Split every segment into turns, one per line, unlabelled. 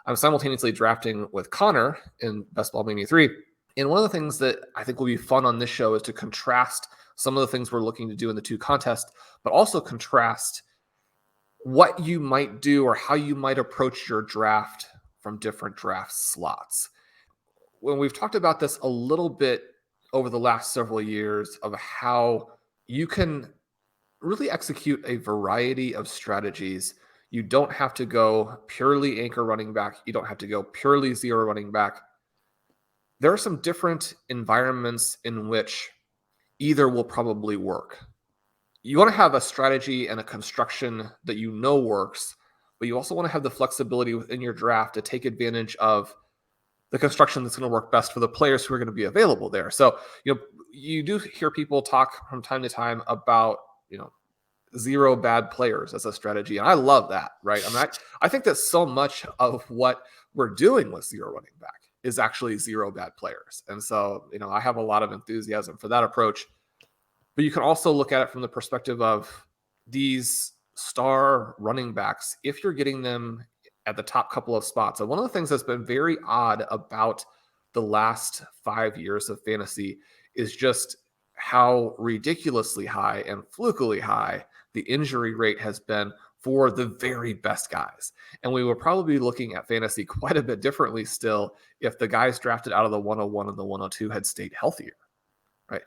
I'm simultaneously drafting with Connor in Best Ball Mania 3. And one of the things that I think will be fun on this show is to contrast some of the things we're looking to do in the two contests, but also contrast what you might do or how you might approach your draft from different draft slots. When we've talked about this a little bit over the last several years of how you can really execute a variety of strategies. You don't have to go purely anchor running back. You don't have to go purely zero running back. There are some different environments in which either will probably work. You want to have a strategy and a construction that you know works, but you also want to have the flexibility within your draft to take advantage of the construction that's going to work best for the players who are going to be available there. So, you do hear people talk from time to time about, zero bad players as a strategy. And I love that, right? I think that so much of what we're doing with zero running back is actually zero bad players. And so, I have a lot of enthusiasm for that approach. But you can also look at it from the perspective of these star running backs, if you're getting them at the top couple of spots. And one of the things that's been very odd about the last 5 years of fantasy is just how ridiculously high and flukily high the injury rate has been for the very best guys. And we would probably be looking at fantasy quite a bit differently still if the guys drafted out of the 101 and the 102 had stayed healthier, right?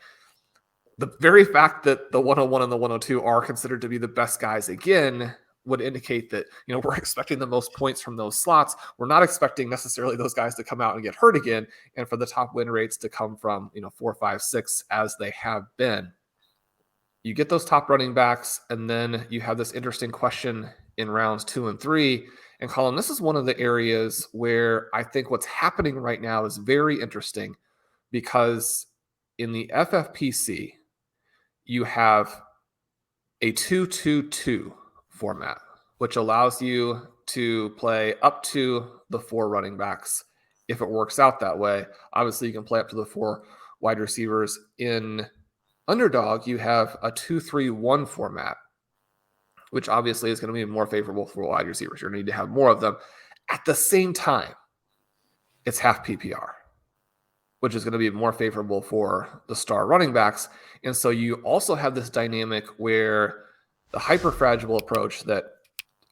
The very fact that the 101 and the 102 are considered to be the best guys again would indicate that, we're expecting the most points from those slots. We're not expecting necessarily those guys to come out and get hurt again, and for the top win rates to come from, 4, 5, 6 as they have been. You get those top running backs, and then you have this interesting question in rounds 2 and 3. And Colm, this is one of the areas where I think what's happening right now is very interesting, because in the FFPC, you have a 2-2-2 format, which allows you to play up to the 4 running backs if it works out that way. Obviously, you can play up to the 4 wide receivers. In Underdog, you have a 2-3-1 format, which obviously is going to be more favorable for wide receivers. You're going to need to have more of them. At the same time, it's half PPR, which is going to be more favorable for the star running backs. And so you also have this dynamic where the hyper-fragile approach that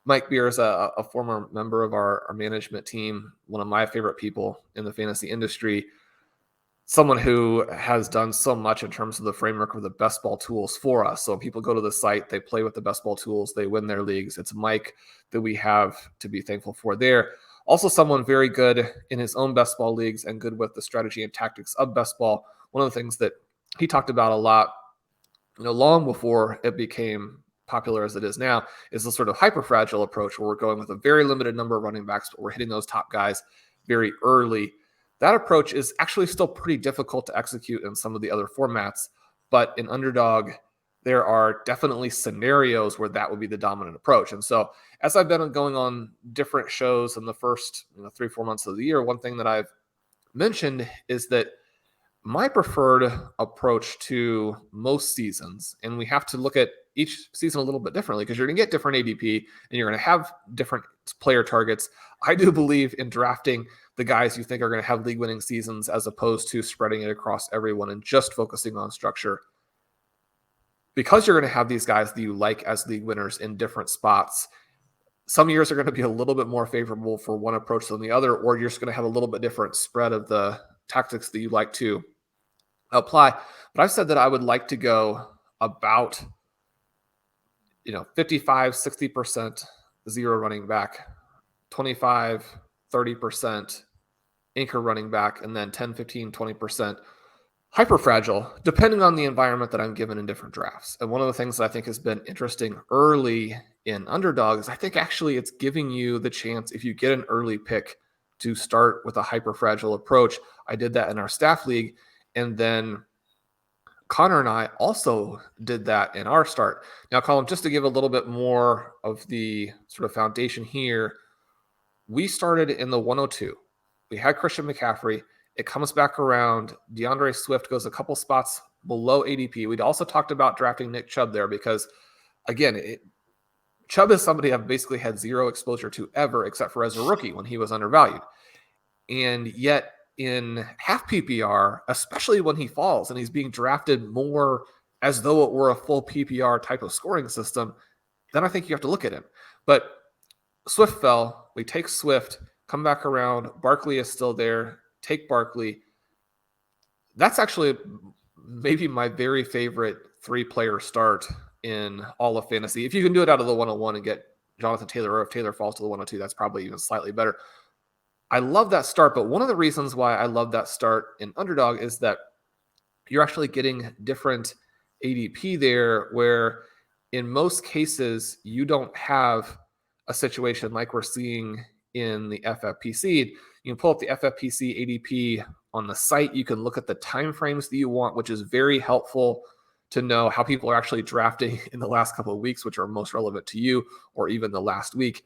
Mike Beer is a former member of our management team, one of my favorite people in the fantasy industry, someone who has done so much in terms of the framework of the best ball tools for us. So when people go to the site, they play with the best ball tools, they win their leagues. It's Mike that we have to be thankful for there. Also someone very good in his own best ball leagues and good with the strategy and tactics of best ball. One of the things that he talked about a lot, long before it became popular as it is now, is the sort of hyper-fragile approach where we're going with a very limited number of running backs, but we're hitting those top guys very early. That approach is actually still pretty difficult to execute in some of the other formats, but in Underdog, there are definitely scenarios where that would be the dominant approach. And so as I've been going on different shows in the first 3-4 months of the year, one thing that I've mentioned is that my preferred approach to most seasons, and we have to look at each season a little bit differently because you're going to get different ADP and you're going to have different player targets. I do believe in drafting the guys you think are going to have league-winning seasons as opposed to spreading it across everyone and just focusing on structure. Because you're going to have these guys that you like as league winners in different spots, some years are going to be a little bit more favorable for one approach than the other, or you're just going to have a little bit different spread of the tactics that you like to apply. But I've said that I would like to go about 55, 60% zero running back, 25, 30% anchor running back, and then 10, 15, 20% hyper-fragile, depending on the environment that I'm given in different drafts. And one of the things that I think has been interesting early in Underdog is I think actually it's giving you the chance, if you get an early pick, to start with a hyper-fragile approach. I did that in our staff league, and then Connor and I also did that in our start. Now, Colm, just to give a little bit more of the sort of foundation here, we started in the 102. We had Christian McCaffrey. It comes back around. DeAndre Swift goes a couple spots below ADP. We'd also talked about drafting Nick Chubb there because, again, Chubb is somebody I've basically had zero exposure to ever, except for as a rookie when he was undervalued. And yet in half PPR, especially when he falls and he's being drafted more as though it were a full PPR type of scoring system, then I think you have to look at him. But Swift fell. We take Swift, come back around. Barkley is still there. Take Barkley. That's actually maybe my very favorite 3-player start in all of fantasy. If you can do it out of the 101 and get Jonathan Taylor, or if Taylor falls to the 102, that's probably even slightly better. I love that start, but one of the reasons why I love that start in Underdog is that you're actually getting different ADP there, where in most cases you don't have a situation like we're seeing in the FFPC. You can pull up the FFPC ADP on the site. You can look at the timeframes that you want, which is very helpful to know how people are actually drafting in the last couple of weeks, which are most relevant to you, or even the last week.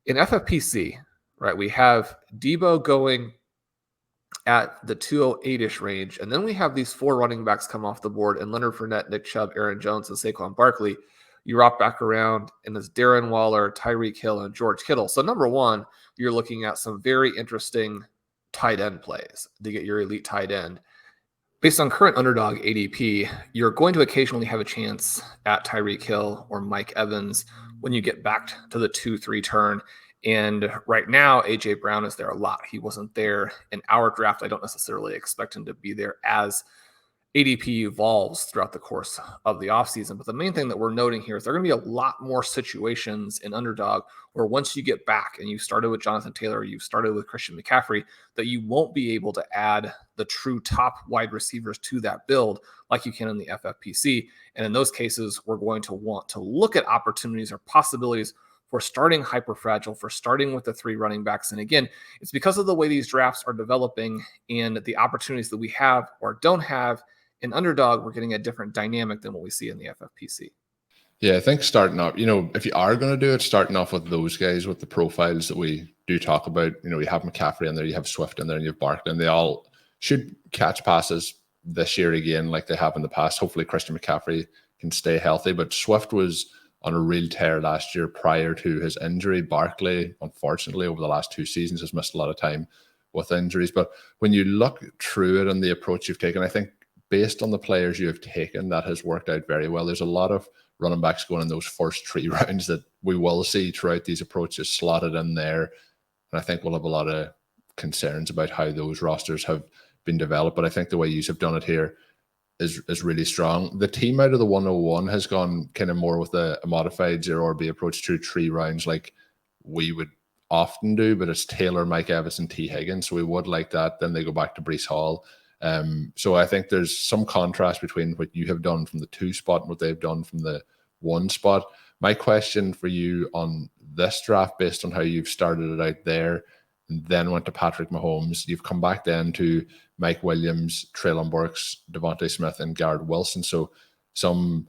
In FFPC, right, we have Debo going at the 208-ish range, and then we have these 4 running backs come off the board, and Leonard Fournette, Nick Chubb, Aaron Jones, and Saquon Barkley. You rock back around, and it's Darren Waller, Tyreek Hill, and George Kittle. So number one, you're looking at some very interesting tight end plays to get your elite tight end. Based on current Underdog ADP, you're going to occasionally have a chance at Tyreek Hill or Mike Evans when you get back to the 2-3 turn. And right now, A.J. Brown is there a lot. He wasn't there in our draft. I don't necessarily expect him to be there as ADP evolves throughout the course of the offseason. But the main thing that we're noting here is there are going to be a lot more situations in Underdog where once you get back and you started with Jonathan Taylor, you started with Christian McCaffrey, that you won't be able to add the true top wide receivers to that build like you can in the FFPC. And in those cases, we're going to want to look at opportunities or possibilities for starting hyperfragile, for starting with the 3 running backs. And again, it's because of the way these drafts are developing and the opportunities that we have or don't have in Underdog. We're getting a different dynamic than what we see in the FFPC.
Yeah, I think starting off, if you are going to do it, starting off with those guys with the profiles that we do talk about, you have McCaffrey in there, you have Swift in there, and you have Barkley, and they all should catch passes this year again like they have in the past. Hopefully Christian McCaffrey can stay healthy, but Swift was on a real tear last year prior to his injury. Barkley, unfortunately, over the last 2 seasons has missed a lot of time with injuries. But when you look through it and the approach you've taken, I think based on the players you have taken, that has worked out very well. There's a lot of running backs going in those first 3 rounds that we will see throughout these approaches slotted in there. And I think we'll have a lot of concerns about how those rosters have been developed. But I think the way you have done it here is really strong. The team out of the 101 has gone kind of more with a modified zero RB approach through 3 rounds like we would often do, but it's Taylor, Mike Evans, and T. Higgins. So we would like that. Then they go back to Breece Hall. So I think there's some contrast between what you have done from the 2 spot and what they've done from the 1 spot. My question for you on this draft, based on how you've started it out there and then went to Patrick Mahomes, you've come back then to Mike Williams, Treylon Burks, Devontae Smith, and Garrett Wilson. So some,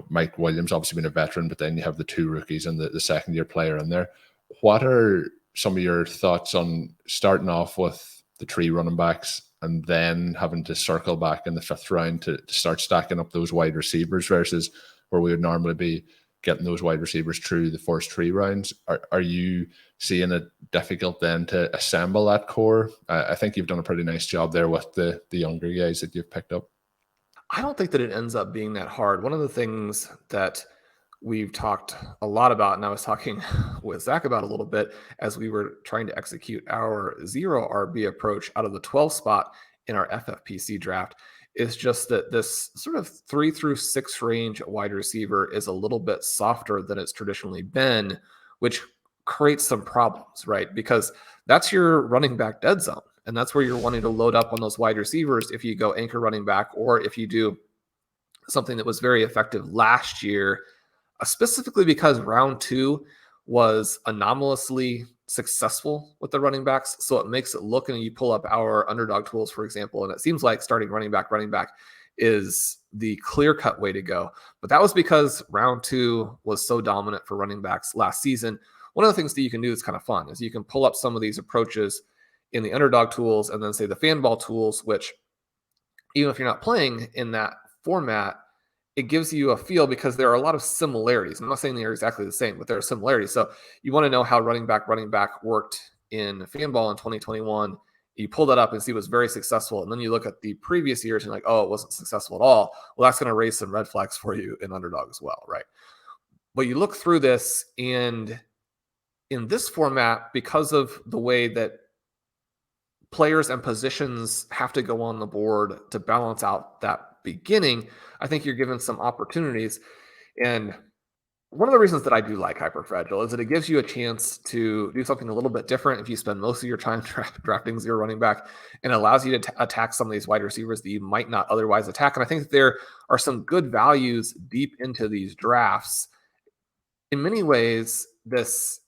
Mike Williams obviously been a veteran, but then you have the 2 rookies and the second-year player in there. What are some of your thoughts on starting off with the 3 running backs and then having to circle back in the 5th round to start stacking up those wide receivers versus where we would normally be getting those wide receivers through the first 3 rounds? Are you seeing it difficult then to assemble that core? I think you've done a pretty nice job there with the younger guys that you've picked up.
I don't think that it ends up being that hard. One of the things that we've talked a lot about, and I was talking with Zach about a little bit as we were trying to execute our zero RB approach out of the 12 spot in our FFPC draft, is just that this sort of 3 through 6 range wide receiver is a little bit softer than it's traditionally been, which creates some problems, right? Because that's your running back dead zone. And that's where you're wanting to load up on those wide receivers if you go anchor running back, or if you do something that was very effective last year, specifically because round 2 was anomalously successful with the running backs. So it makes it look, and you pull up our Underdog tools, for example, and it seems like starting running back is the clear-cut way to go. But that was because round 2 was so dominant for running backs last season. One of the things that you can do that's kind of fun is you can pull up some of these approaches in the Underdog tools and then say the Fanball tools, which even if you're not playing in that format, it gives you a feel because there are a lot of similarities. I'm not saying they're exactly the same, but there are similarities. So you want to know how running back worked in Fanball in 2021. You pull that up and see it was very successful. And then you look at the previous years and like, oh, it wasn't successful at all. Well, that's going to raise some red flags for you in Underdog as well, right? But you look through this, and in this format, because of the way that players and positions have to go on the board to balance out that beginning, I think you're given some opportunities. And one of the reasons that I do like Hyperfragile is that it gives you a chance to do something a little bit different if you spend most of your time drafting zero running back, and allows you to attack some of these wide receivers that you might not otherwise attack. And I think that there are some good values deep into these drafts. In many ways, this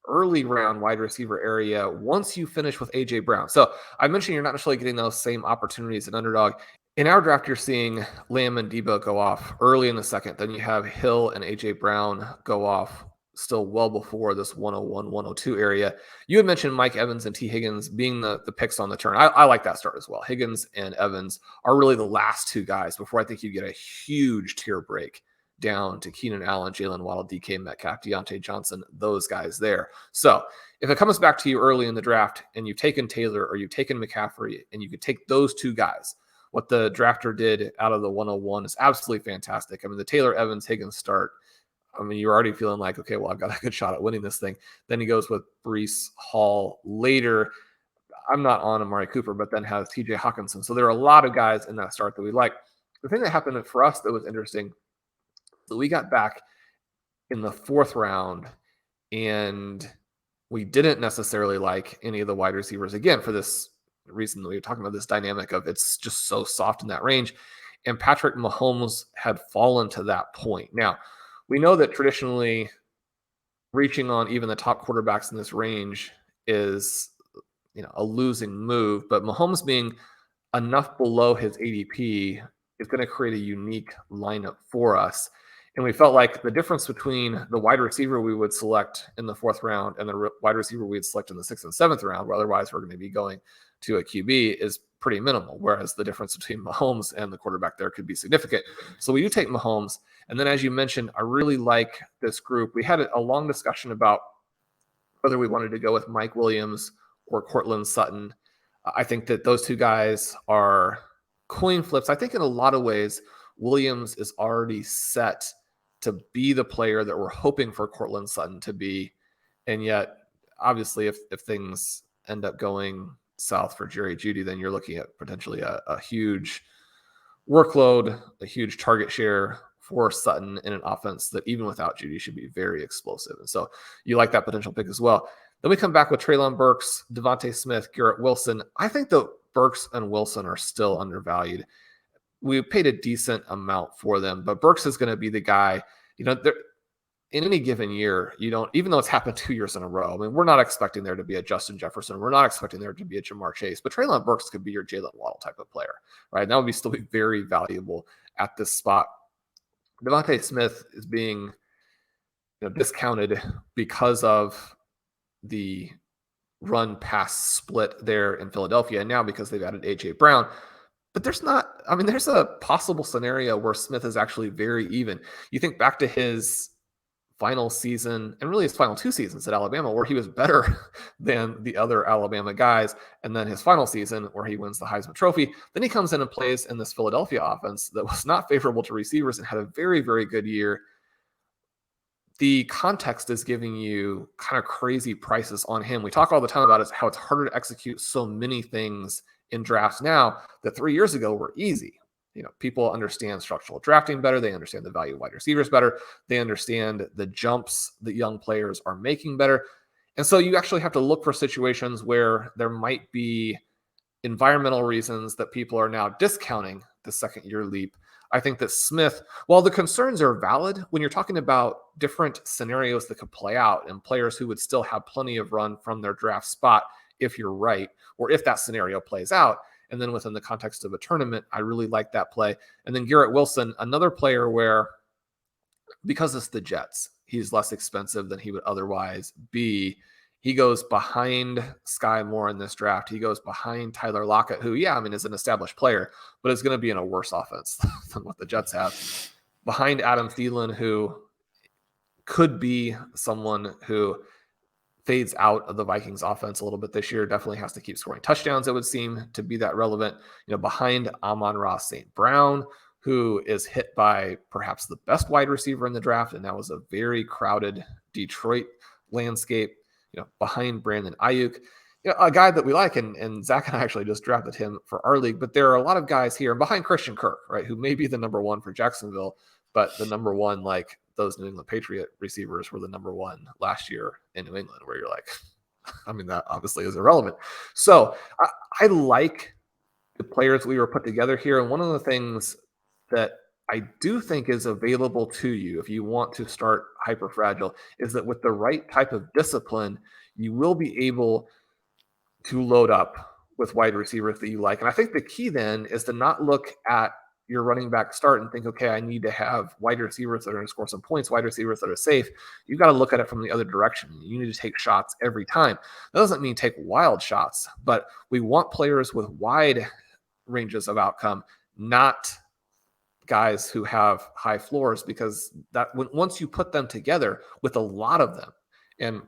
early round wide receiver area, once you finish with AJ Brown. So I mentioned you're not necessarily getting those same opportunities in Underdog. In our draft, you're seeing Lamb and Debo go off early in the second. Then you have Hill and AJ Brown go off still well before this 101, 102 area. You had mentioned Mike Evans and T. Higgins being the picks on the turn. I like that start as well. Higgins and Evans are really the last two guys before I think you get a huge tier break down to Keenan Allen, Jalen Waddle, DK Metcalf, Deontay Johnson, those guys there. So if it comes back to you early in the draft and you've taken Taylor or you've taken McCaffrey and you could take those two guys, what the drafter did out of the 101 is absolutely fantastic. I mean, the Taylor Evans Higgins start, I mean, you're already feeling like, okay, well, I've got a good shot at winning this thing. Then he goes with Breece Hall later. I'm not on Amari Cooper, but then has TJ Hawkinson. So there are a lot of guys in that start that we like. The thing that happened for us that was interesting, that we got back in the fourth round and we didn't necessarily like any of the wide receivers, again, for this reason that we were talking about, this dynamic of it's just so soft in that range. And Patrick Mahomes had fallen to that point. Now, we know that traditionally reaching on even the top quarterbacks in this range is, a losing move, but Mahomes being enough below his ADP is going to create a unique lineup for us. And we felt like the difference between the wide receiver we would select in the fourth round and the wide receiver we'd select in the sixth and seventh round, where otherwise we're going to be going to a QB, is pretty minimal. Whereas the difference between Mahomes and the quarterback there could be significant. So we do take Mahomes. And then, as you mentioned, I really like this group. We had a long discussion about whether we wanted to go with Mike Williams or Courtland Sutton. I think that those two guys are coin flips. I think in a lot of ways, Williams is already set to be the player that we're hoping for Courtland Sutton to be. And yet, obviously, if things end up going south for Jerry Jeudy, then you're looking at potentially a huge workload, a huge target share for Sutton in an offense that even without Jeudy should be very explosive. And so you like that potential pick as well. Then we come back with Treylon Burks, Devontae Smith, Garrett Wilson. I think that Burks and Wilson are still undervalued. We paid a decent amount for them, but Burks is going to be the guy, in any given year, even though it's happened 2 years in a row, I mean, we're not expecting there to be a Justin Jefferson. We're not expecting there to be a Jamar Chase, but Treylon Burks could be your Jalen Waddle type of player, right? That would still be very valuable at this spot. Devontae Smith is being discounted because of the run pass split there in Philadelphia, and now because they've added AJ Brown. But there's a possible scenario where Smith is actually very even. You think back to his final season, and really his final 2 seasons at Alabama, where he was better than the other Alabama guys, and then his final season where he wins the Heisman Trophy. Then he comes in and plays in this Philadelphia offense that was not favorable to receivers and had a very, very good year. The context is giving you kind of crazy prices on him. We talk all the time about how it's harder to execute so many things in drafts now that 3 years ago were easy. People understand structural drafting better. They understand the value of wide receivers better. They understand the jumps that young players are making better. And so you actually have to look for situations where there might be environmental reasons that people are now discounting the second year leap. I think that Smith, while the concerns are valid, when you're talking about different scenarios that could play out and players who would still have plenty of run from their draft spot, if you're right, or if that scenario plays out, and then within the context of a tournament, I really like that play. And then Garrett Wilson, another player where, because it's the Jets, he's less expensive than he would otherwise be. He goes behind Sky Moore in this draft. He goes behind Tyler Lockett, who, is an established player, but is going to be in a worse offense than what the Jets have. behind Adam Thielen, who could be someone who fades out of the Vikings offense a little bit this year, definitely has to keep scoring touchdowns, it would seem, to be that relevant. Behind Amon-Ra St. Brown, who is hit by perhaps the best wide receiver in the draft, and that was a very crowded Detroit landscape. Behind Brandon Ayuk, a guy that we like, and Zach and I actually just drafted him for our league. But there are a lot of guys here, and behind Christian Kirk, right, who may be the number one for Jacksonville, but the number one, like those New England Patriot receivers were the number one last year in New England, where you're like, I mean, that obviously is irrelevant. So I like the players we were put together here. And one of the things that I do think is available to you if you want to start hyperfragile is that with the right type of discipline, you will be able to load up with wide receivers that you like. And I think the key then is to not look at your running back start and think, okay, I need to have wide receivers that are going to score some points, wide receivers that are safe. You've got to look at it from the other direction. You need to take shots every time. That doesn't mean take wild shots, but we want players with wide ranges of outcome, not guys who have high floors, because that once you put them together with a lot of them, and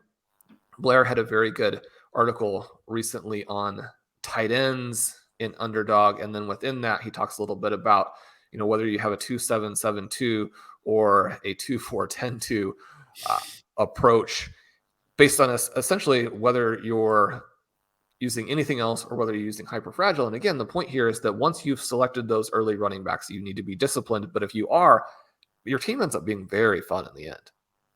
Blair had a very good article recently on tight ends in Underdog, and then within that he talks a little bit about whether you have a 2-7-7-2 or a 2-4-10-2 approach, based on essentially whether you're using anything else or whether you're using hyperfragile. And again, the point here is that once you've selected those early running backs, you need to be disciplined. But if you are, your team ends up being very fun in the end.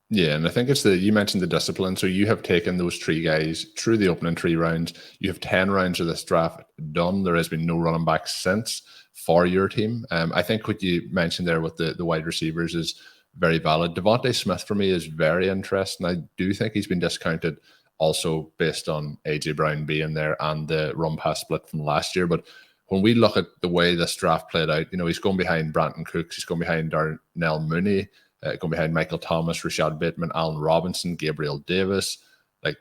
Yeah, and I think you mentioned the discipline. So you have taken those 3 guys through the opening 3 rounds. You have 10 rounds of this draft done. There has been no running back since for your team. I think what you mentioned there with the wide receivers is very valid. Devontae Smith for me is very interesting. I do think he's been discounted also based on AJ Brown being there and the run pass split from last year. But when we look at the way this draft played out, he's going behind Brandon Cooks, he's going behind Darnell Mooney, going behind Michael Thomas, Rashad Bateman, Allen Robinson, Gabriel Davis. Like,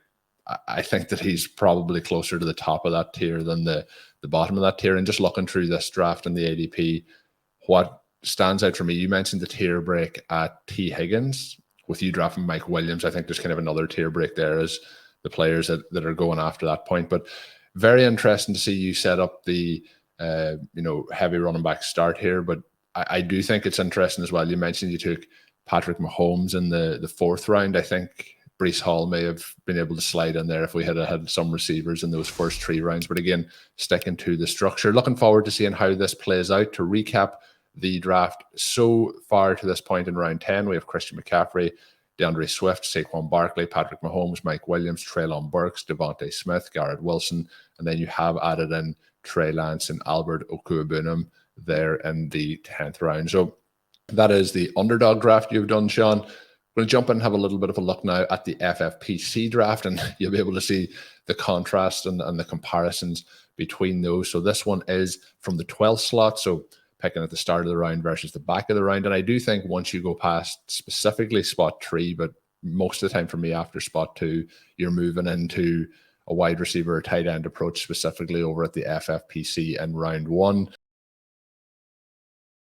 I think that he's probably closer to the top of that tier than the bottom of that tier. And just looking through this draft and the ADP, what stands out for me, you mentioned the tier break at T. Higgins. With you drafting Mike Williams, I think there's kind of another tier break there as the players that are going after that point. But very interesting to see you set up the heavy running back start here. But I do think it's interesting as well. You mentioned you took Patrick Mahomes in the 4th round. I think Breece Hall may have been able to slide in there if we had had some receivers in those first 3 rounds. But again, sticking to the structure. Looking forward to seeing how this plays out. To recap the draft so far to this point in round 10, we have Christian McCaffrey, DeAndre Swift, Saquon Barkley, Patrick Mahomes, Mike Williams, Treylon Burks, Devontae Smith, Garrett Wilson, and then you have added in Trey Lance and Albert Okwuegbunam there in the 10th round. So that is the Underdog draft you've done, Sean. I'm going to jump in and have a little bit of a look now at the FFPC draft, and you'll be able to see the contrast and the comparisons between those. So this one is from the 12th slot, so picking at the start of the round versus the back of the round. And I do think once you go past specifically spot 3, but most of the time for me after spot 2, you're moving into a wide receiver or tight end approach specifically over at the FFPC in round 1.